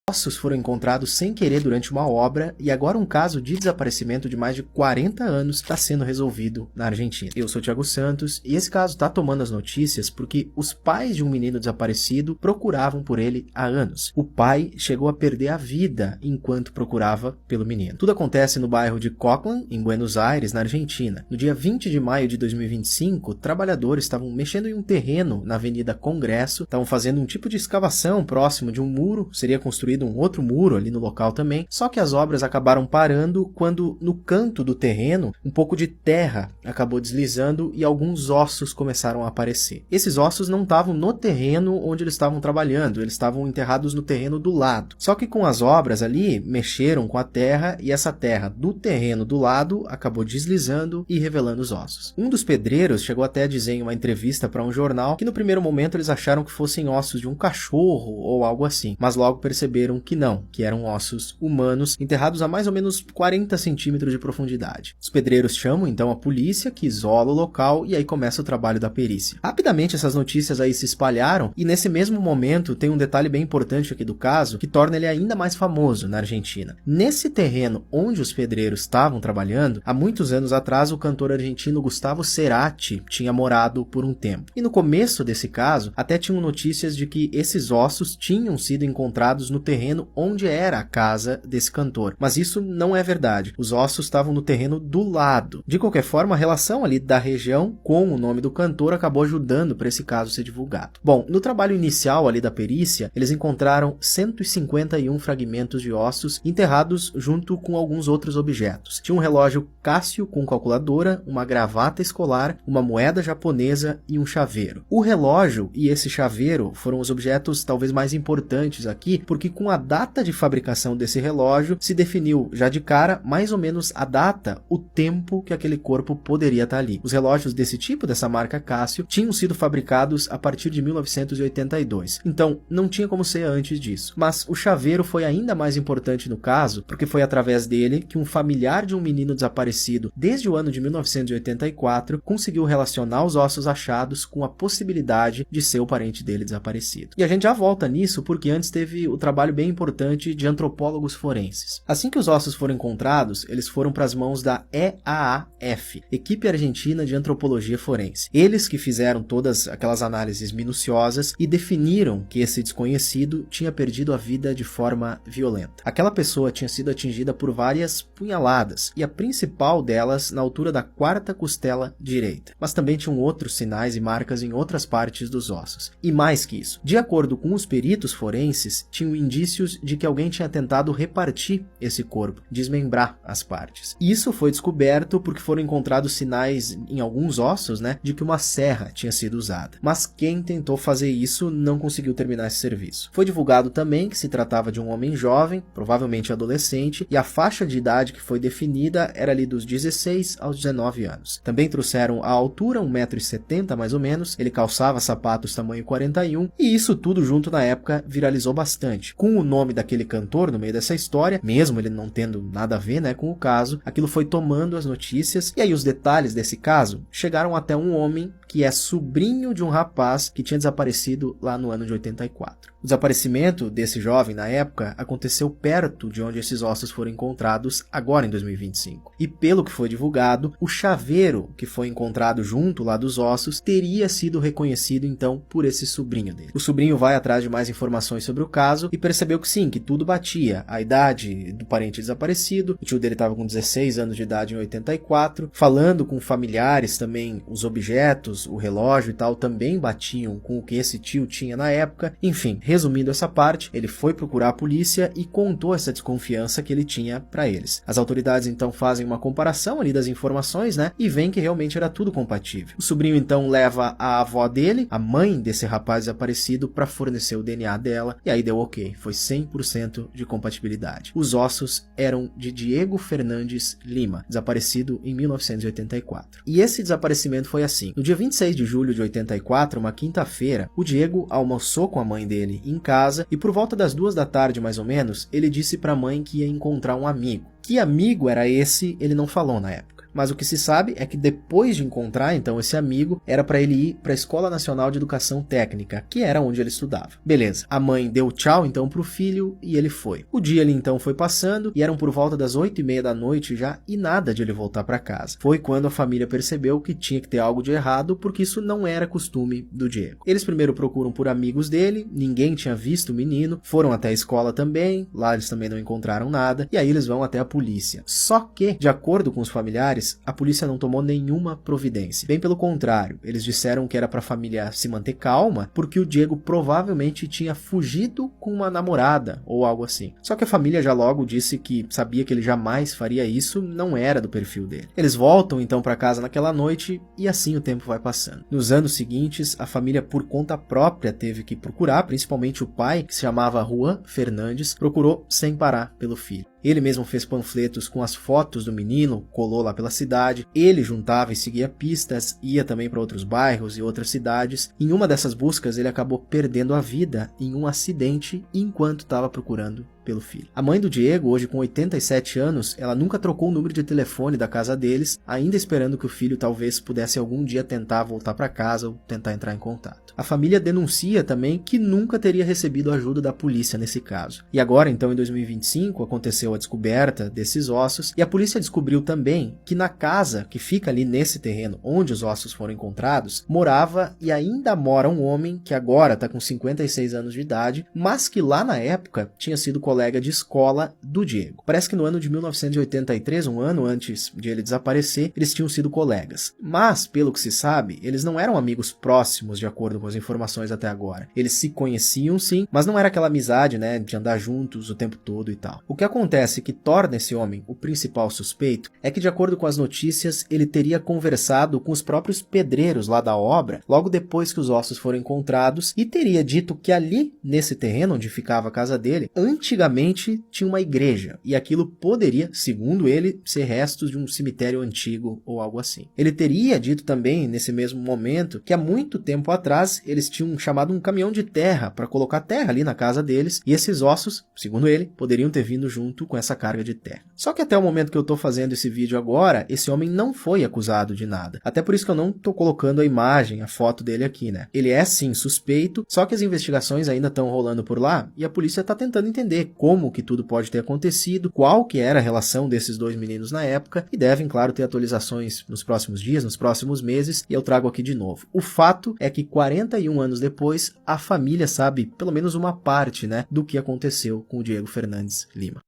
Ossos foram encontrados sem querer durante uma obra e agora um caso de desaparecimento de mais de 40 anos está sendo resolvido na Argentina. Eu sou o Thiago Santos e esse caso está tomando as notícias porque os pais de um menino desaparecido procuravam por ele há anos. O pai chegou a perder a vida enquanto procurava pelo menino. Tudo acontece no bairro de Coclan, em Buenos Aires, na Argentina. No dia 20 de maio de 2025, trabalhadores estavam mexendo em um terreno na Avenida Congresso, estavam fazendo um tipo de escavação próximo de um muro, seria construído um outro muro ali no local também, só que as obras acabaram parando quando no canto do terreno um pouco de terra acabou deslizando e alguns ossos começaram a aparecer. Esses ossos não estavam no terreno onde eles estavam trabalhando, eles estavam enterrados no terreno do lado. Só que com as obras ali, mexeram com a terra e essa terra do terreno do lado acabou deslizando e revelando os ossos. Um dos pedreiros chegou até a dizer em uma entrevista para um jornal que no primeiro momento eles acharam que fossem ossos de um cachorro ou algo assim, mas logo perceberam que não, que eram ossos humanos enterrados a mais ou menos 40 centímetros de profundidade. Os pedreiros chamam então a polícia, que isola o local e aí começa o trabalho da perícia. Rapidamente essas notícias aí se espalharam e nesse mesmo momento tem um detalhe bem importante aqui do caso que torna ele ainda mais famoso na Argentina. Nesse terreno onde os pedreiros estavam trabalhando, há muitos anos atrás o cantor argentino Gustavo Cerati tinha morado por um tempo. E no começo desse caso, até tinham notícias de que esses ossos tinham sido encontrados no terreno onde era a casa desse cantor. Mas isso não é verdade. Os ossos estavam no terreno do lado. De qualquer forma, a relação ali da região com o nome do cantor acabou ajudando para esse caso ser divulgado. Bom, no trabalho inicial ali da perícia, eles encontraram 151 fragmentos de ossos enterrados junto com alguns outros objetos. Tinha um relógio Casio com calculadora, uma gravata escolar, uma moeda japonesa e um chaveiro. O relógio e esse chaveiro foram os objetos talvez mais importantes aqui, porque com a data de fabricação desse relógio se definiu já de cara mais ou menos a data, o tempo que aquele corpo poderia estar ali. Os relógios desse tipo, dessa marca Casio, tinham sido fabricados a partir de 1982. Então, não tinha como ser antes disso. Mas o chaveiro foi ainda mais importante no caso, porque foi através dele que um familiar de um menino desaparecido desde o ano de 1984 conseguiu relacionar os ossos achados com a possibilidade de ser o parente dele desaparecido. E a gente já volta nisso porque antes teve o trabalho bem importante de antropólogos forenses. Assim que os ossos foram encontrados, eles foram para as mãos da EAAF, Equipe Argentina de Antropologia Forense. Eles que fizeram todas aquelas análises minuciosas e definiram que esse desconhecido tinha perdido a vida de forma violenta. Aquela pessoa tinha sido atingida por várias punhaladas, e a principal delas na altura da quarta costela direita. Mas também tinham outros sinais e marcas em outras partes dos ossos. E mais que isso, de acordo com os peritos forenses, tinham indícios de que alguém tinha tentado repartir esse corpo, desmembrar as partes. Isso foi descoberto porque foram encontrados sinais em alguns ossos, de que uma serra tinha sido usada. Mas quem tentou fazer isso não conseguiu terminar esse serviço. Foi divulgado também que se tratava de um homem jovem, provavelmente adolescente, e a faixa de idade que foi definida era ali dos 16 aos 19 anos. Também trouxeram a altura, 1,70 m mais ou menos, ele calçava sapatos tamanho 41, e isso tudo junto na época viralizou bastante. Com o nome daquele cantor no meio dessa história, mesmo ele não tendo nada a ver com o caso, aquilo foi tomando as notícias, e aí os detalhes desse caso chegaram até um homem que é sobrinho de um rapaz que tinha desaparecido lá no ano de 84. O desaparecimento desse jovem na época aconteceu perto de onde esses ossos foram encontrados agora em 2025. E pelo que foi divulgado, o chaveiro que foi encontrado junto lá dos ossos teria sido reconhecido então por esse sobrinho dele. O sobrinho vai atrás de mais informações sobre o caso e percebeu que sim, que tudo batia. A idade do parente desaparecido, o tio dele estava com 16 anos de idade em 84, falando com familiares também, os objetos, o relógio e tal também batiam com o que esse tio tinha na época. Enfim, resumindo essa parte, ele foi procurar a polícia e contou essa desconfiança que ele tinha para eles. As autoridades então fazem uma comparação ali das informações, e veem que realmente era tudo compatível. O sobrinho então leva a avó dele, a mãe desse rapaz desaparecido, para fornecer o DNA dela, e aí deu ok, foi 100% de compatibilidade. Os ossos eram de Diego Fernandes Lima, desaparecido em 1984. E esse desaparecimento foi assim: no dia 26 de julho de 84, uma quinta-feira, o Diego almoçou com a mãe dele em casa e por volta das 2 da tarde mais ou menos, ele disse para a mãe que ia encontrar um amigo. Que amigo era esse, ele não falou na época. Mas o que se sabe é que depois de encontrar então esse amigo, era para ele ir para a Escola Nacional de Educação Técnica, que era onde ele estudava. Beleza, a mãe deu tchau então pro filho e ele foi. O dia ali então foi passando e eram por volta das 8h30 da noite já e nada de ele voltar para casa. Foi quando a família percebeu que tinha que ter algo de errado, porque isso não era costume do Diego. Eles primeiro procuram por amigos dele, ninguém tinha visto o menino, foram até a escola também, lá eles também não encontraram nada, e aí eles vão até a polícia. Só que, de acordo com os familiares, a polícia não tomou nenhuma providência. Bem pelo contrário, eles disseram que era para a família se manter calma, porque o Diego provavelmente tinha fugido com uma namorada ou algo assim. Só que a família já logo disse que sabia que ele jamais faria isso, não era do perfil dele. Eles voltam então para casa naquela noite e assim o tempo vai passando. Nos anos seguintes, a família por conta própria teve que procurar, principalmente o pai, que se chamava Juan Fernandes, procurou sem parar pelo filho. Ele mesmo fez panfletos com as fotos do menino, colou lá pela cidade, ele juntava e seguia pistas, ia também para outros bairros e outras cidades. Em uma dessas buscas, ele acabou perdendo a vida em um acidente enquanto estava procurando pelo filho. A mãe do Diego, hoje com 87 anos, ela nunca trocou o número de telefone da casa deles, ainda esperando que o filho talvez pudesse algum dia tentar voltar para casa ou tentar entrar em contato. A família denuncia também que nunca teria recebido ajuda da polícia nesse caso. E agora, então, em 2025, aconteceu a descoberta desses ossos e a polícia descobriu também que na casa que fica ali nesse terreno onde os ossos foram encontrados, morava e ainda mora um homem que agora está com 56 anos de idade, mas que lá na época tinha sido colega de escola do Diego. Parece que no ano de 1983, um ano antes de ele desaparecer, eles tinham sido colegas. Mas, pelo que se sabe, eles não eram amigos próximos, de acordo com as informações até agora. Eles se conheciam sim, mas não era aquela amizade, né, de andar juntos o tempo todo e tal. O que acontece que torna esse homem o principal suspeito é que, de acordo com as notícias, ele teria conversado com os próprios pedreiros lá da obra, logo depois que os ossos foram encontrados, e teria dito que ali, nesse terreno onde ficava a casa dele, antigamente tinha uma igreja, e aquilo poderia, segundo ele, ser restos de um cemitério antigo ou algo assim. Ele teria dito também, nesse mesmo momento, que há muito tempo atrás eles tinham chamado um caminhão de terra para colocar terra ali na casa deles, e esses ossos, segundo ele, poderiam ter vindo junto com essa carga de terra. Só que até o momento que eu tô fazendo esse vídeo agora, esse homem não foi acusado de nada. Até por isso que eu não tô colocando a imagem, a foto dele aqui, né? Ele é sim suspeito, só que as investigações ainda estão rolando por lá e a polícia tá tentando entender como que tudo pode ter acontecido, qual que era a relação desses dois meninos na época, e devem, claro, ter atualizações nos próximos dias, nos próximos meses, e eu trago aqui de novo. O fato é que 41 anos depois, a família sabe pelo menos uma parte, né, do que aconteceu com o Diego Fernandes Lima.